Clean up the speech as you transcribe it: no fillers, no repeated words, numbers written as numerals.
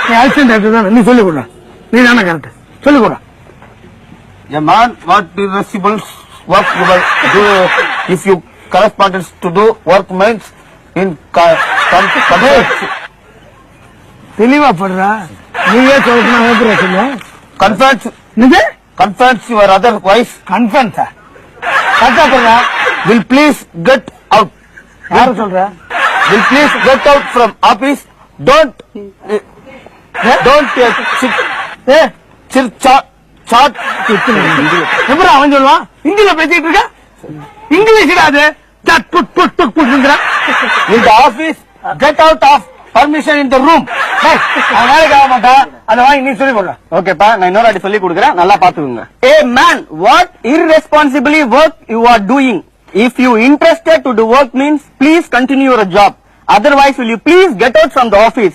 நீ அசிஸ்டன்ட் தான், நீ சொல்லிக் கொடுற. நீ தானே கரெக்ட், சொல்லிக் கொடுற. A man what irresponsible work you will do if you correspondence to do work means in தெளிவா படுறா. நீயே சொல்லணும். confess your other wife. Conference கரெக்டா படுறா. Will please get out. யாரு சொல்ற? Will please get out from office. Don't chit chat. எப்படி அவன் சொல்லுவான்? இங்கிலீஷ்ல பேசிட்டு இருக்க. இங்கிலீஷ் அது In the office, get out of permission in the room. வேலைக்கு ஆக மாட்டா. அதை வாங்கி நீ சொல்லி கொடுற. ஓகேப்பா, நான் இன்னொரு வாட்டி சொல்லி கொடுக்குறேன், நல்லா பாத்துக்கோங்க. A man, what irresponsibly work you are doing? If you interested to do work means please continue your job. Otherwise, will you please get out from the office?